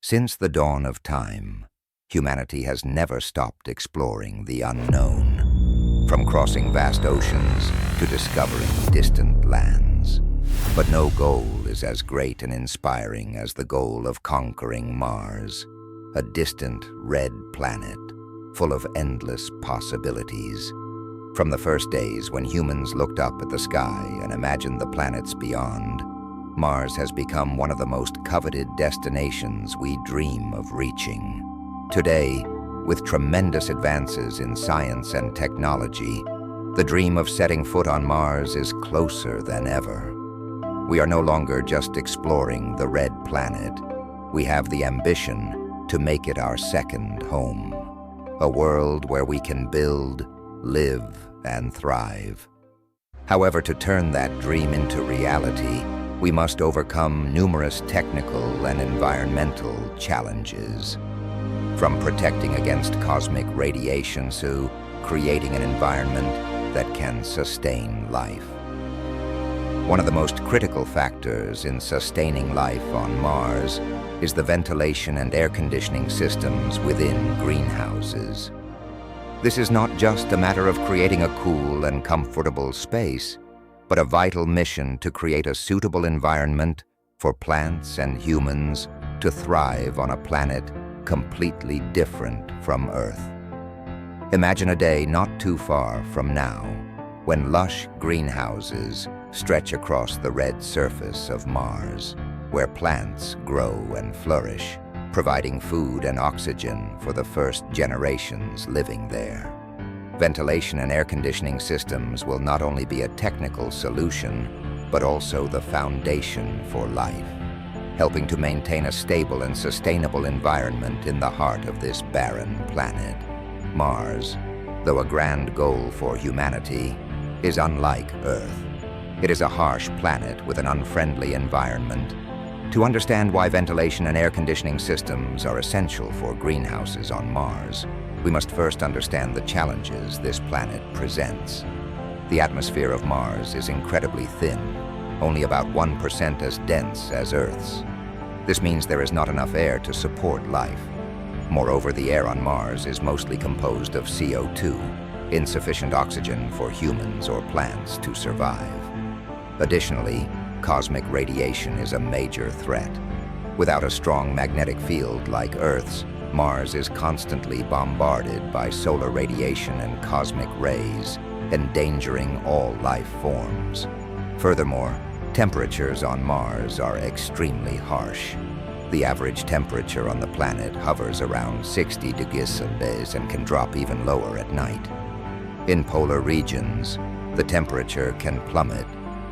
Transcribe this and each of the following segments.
Since the dawn of time, humanity has never stopped exploring the unknown, from crossing vast oceans to discovering distant lands. But no goal is as great and inspiring as the goal of conquering Mars, a distant red planet full of endless possibilities. From the first days when humans looked up at the sky and imagined the planets beyond, Mars has become one of the most coveted destinations we dream of reaching. Today, with tremendous advances in science and technology, the dream of setting foot on Mars is closer than ever. We are no longer just exploring the red planet. We have the ambition to make it our second home, a world where we can build, live, and thrive. However, to turn that dream into reality, we must overcome numerous technical and environmental challenges. From protecting against cosmic radiation to creating an environment that can sustain life. One of the most critical factors in sustaining life on Mars is the ventilation and air conditioning systems within greenhouses. This is not just a matter of creating a cool and comfortable space, but a vital mission to create a suitable environment for plants and humans to thrive on a planet completely different from Earth. Imagine a day not too far from now, when lush greenhouses stretch across the red surface of Mars, where plants grow and flourish, providing food and oxygen for the first generations living there. Ventilation and air conditioning systems will not only be a technical solution, but also the foundation for life, helping to maintain a stable and sustainable environment in the heart of this barren planet. Mars, though a grand goal for humanity, is unlike Earth. It is a harsh planet with an unfriendly environment. To understand why ventilation and air conditioning systems are essential for greenhouses on Mars, we must first understand the challenges this planet presents. The atmosphere of Mars is incredibly thin, only about 1% as dense as Earth's. This means there is not enough air to support life. Moreover, the air on Mars is mostly composed of CO2, insufficient oxygen for humans or plants to survive. Additionally, cosmic radiation is a major threat. Without a strong magnetic field like Earth's, Mars is constantly bombarded by solar radiation and cosmic rays, endangering all life forms. Furthermore, temperatures on Mars are extremely harsh. The average temperature on the planet hovers around 60 degrees Celsius and can drop even lower at night. In polar regions, the temperature can plummet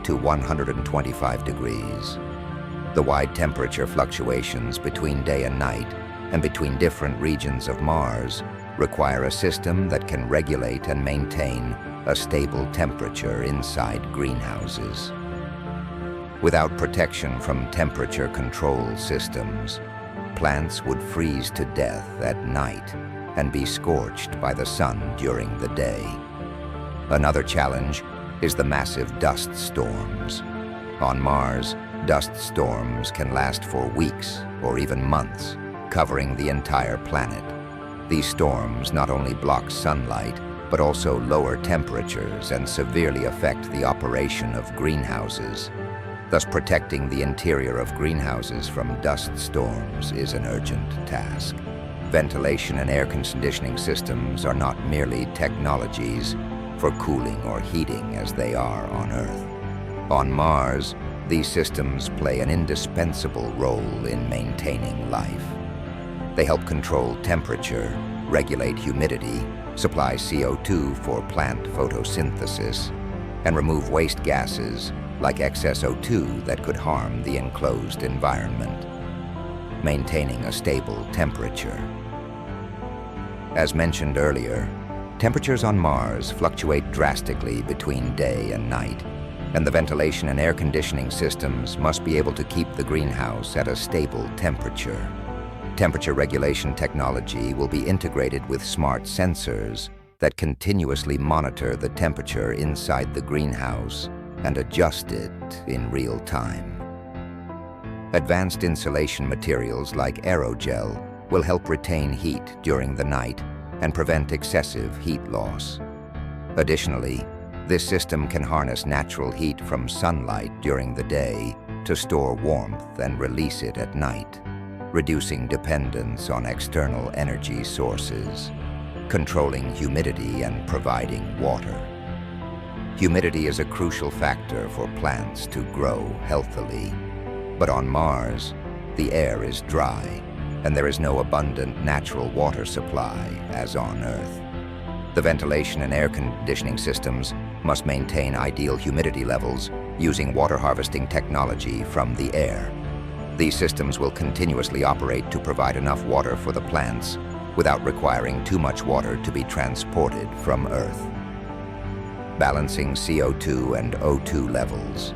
to 125 degrees. The wide temperature fluctuations between day and night and between different regions of Mars require a system that can regulate and maintain a stable temperature inside greenhouses. Without protection from temperature control systems, plants would freeze to death at night and be scorched by the sun during the day. Another challenge is the massive dust storms. On Mars, dust storms can last for weeks or even months, covering the entire planet. These storms not only block sunlight, but also lower temperatures and severely affect the operation of greenhouses. Thus, protecting the interior of greenhouses from dust storms is an urgent task. Ventilation and air conditioning systems are not merely technologies for cooling or heating as they are on Earth. On Mars, these systems play an indispensable role in maintaining life. They help control temperature, regulate humidity, supply CO2 for plant photosynthesis, and remove waste gases like excess O2 that could harm the enclosed environment, maintaining a stable temperature. As mentioned earlier, temperatures on Mars fluctuate drastically between day and night, and the ventilation and air conditioning systems must be able to keep the greenhouse at a stable temperature. Temperature regulation technology will be integrated with smart sensors that continuously monitor the temperature inside the greenhouse and adjust it in real time. Advanced insulation materials like aerogel will help retain heat during the night and prevent excessive heat loss. Additionally, this system can harness natural heat from sunlight during the day to store warmth and release it at night, reducing dependence on external energy sources, controlling humidity and providing water. Humidity is a crucial factor for plants to grow healthily. But on Mars, the air is dry, and there is no abundant natural water supply as on Earth. The ventilation and air conditioning systems must maintain ideal humidity levels using water harvesting technology from the air. These systems will continuously operate to provide enough water for the plants without requiring too much water to be transported from Earth. Balancing CO2 and O2 levels.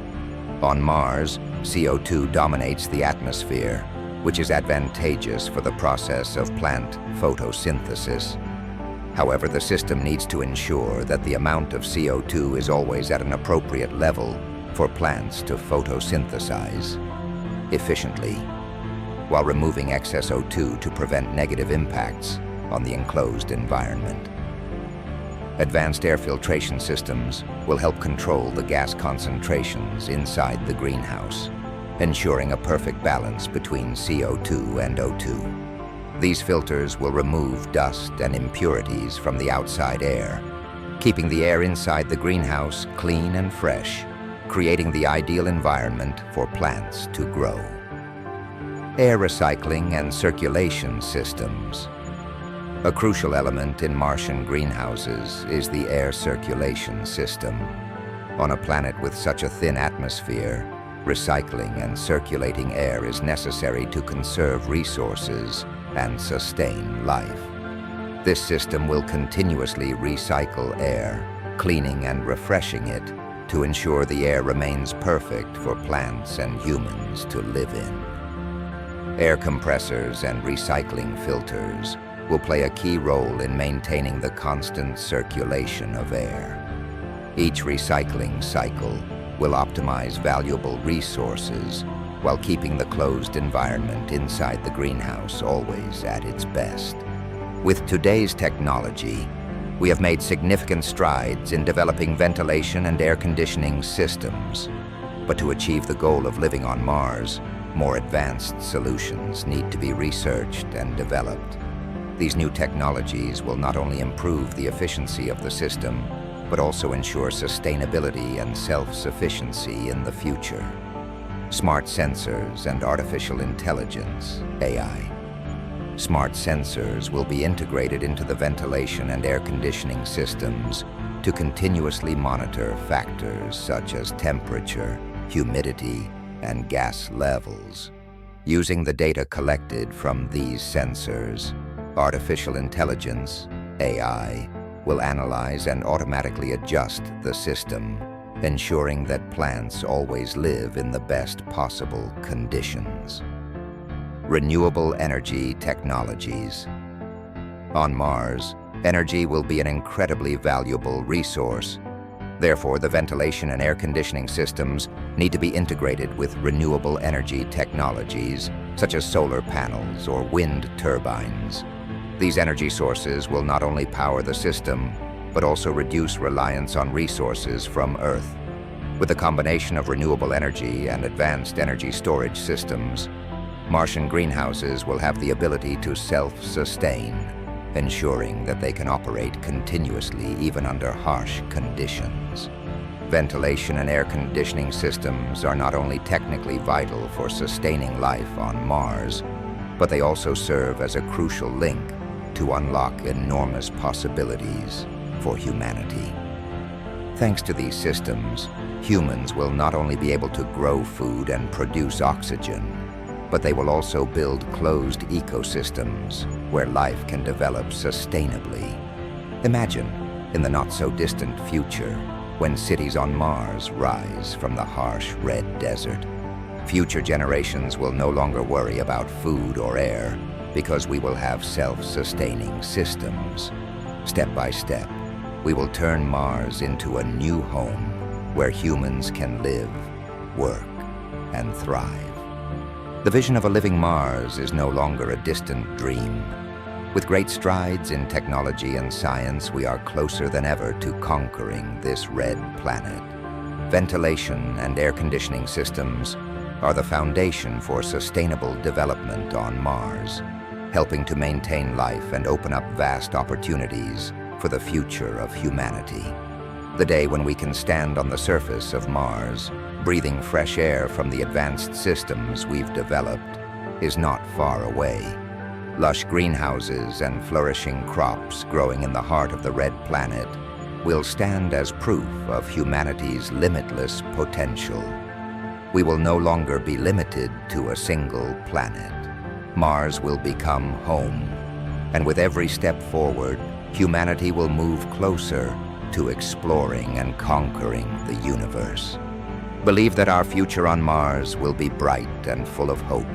On Mars, CO2 dominates the atmosphere, which is advantageous for the process of plant photosynthesis. However, the system needs to ensure that the amount of CO2 is always at an appropriate level for plants to photosynthesize efficiently, while removing excess O2 to prevent negative impacts on the enclosed environment. Advanced air filtration systems will help control the gas concentrations inside the greenhouse, ensuring a perfect balance between CO2 and O2. These filters will remove dust and impurities from the outside air, keeping the air inside the greenhouse clean and fresh, creating the ideal environment for plants to grow. Air recycling and circulation systems. A crucial element in Martian greenhouses is the air circulation system. On a planet with such a thin atmosphere, recycling and circulating air is necessary to conserve resources and sustain life. This system will continuously recycle air, cleaning and refreshing it to ensure the air remains perfect for plants and humans to live in. Air compressors and recycling filters will play a key role in maintaining the constant circulation of air. Each recycling cycle will optimize valuable resources while keeping the closed environment inside the greenhouse always at its best. With today's technology, we have made significant strides in developing ventilation and air conditioning systems. But to achieve the goal of living on Mars, more advanced solutions need to be researched and developed. These new technologies will not only improve the efficiency of the system, but also ensure sustainability and self-sufficiency in the future. Smart sensors and artificial intelligence, AI. Smart sensors will be integrated into the ventilation and air conditioning systems to continuously monitor factors such as temperature, humidity, and gas levels. Using the data collected from these sensors, artificial intelligence, AI, will analyze and automatically adjust the system, ensuring that plants always live in the best possible conditions. Renewable energy technologies. On Mars, energy will be an incredibly valuable resource. Therefore, the ventilation and air conditioning systems need to be integrated with renewable energy technologies, such as solar panels or wind turbines. These energy sources will not only power the system, but also reduce reliance on resources from Earth. With a combination of renewable energy and advanced energy storage systems, Martian greenhouses will have the ability to self-sustain, ensuring that they can operate continuously even under harsh conditions. Ventilation and air conditioning systems are not only technically vital for sustaining life on Mars, but they also serve as a crucial link to unlock enormous possibilities for humanity. Thanks to these systems, humans will not only be able to grow food and produce oxygen, but they will also build closed ecosystems where life can develop sustainably. Imagine, in the not-so-distant future, when cities on Mars rise from the harsh red desert. Future generations will no longer worry about food or air, because we will have self-sustaining systems. Step by step, we will turn Mars into a new home where humans can live, work, and thrive. The vision of a living Mars is no longer a distant dream. With great strides in technology and science, we are closer than ever to conquering this red planet. Ventilation and air conditioning systems are the foundation for sustainable development on Mars, helping to maintain life and open up vast opportunities for the future of humanity. The day when we can stand on the surface of Mars, breathing fresh air from the advanced systems we've developed, is not far away. Lush greenhouses and flourishing crops growing in the heart of the red planet will stand as proof of humanity's limitless potential. We will no longer be limited to a single planet. Mars will become home, and with every step forward, humanity will move closer to exploring and conquering the universe. Believe that our future on Mars will be bright and full of hope.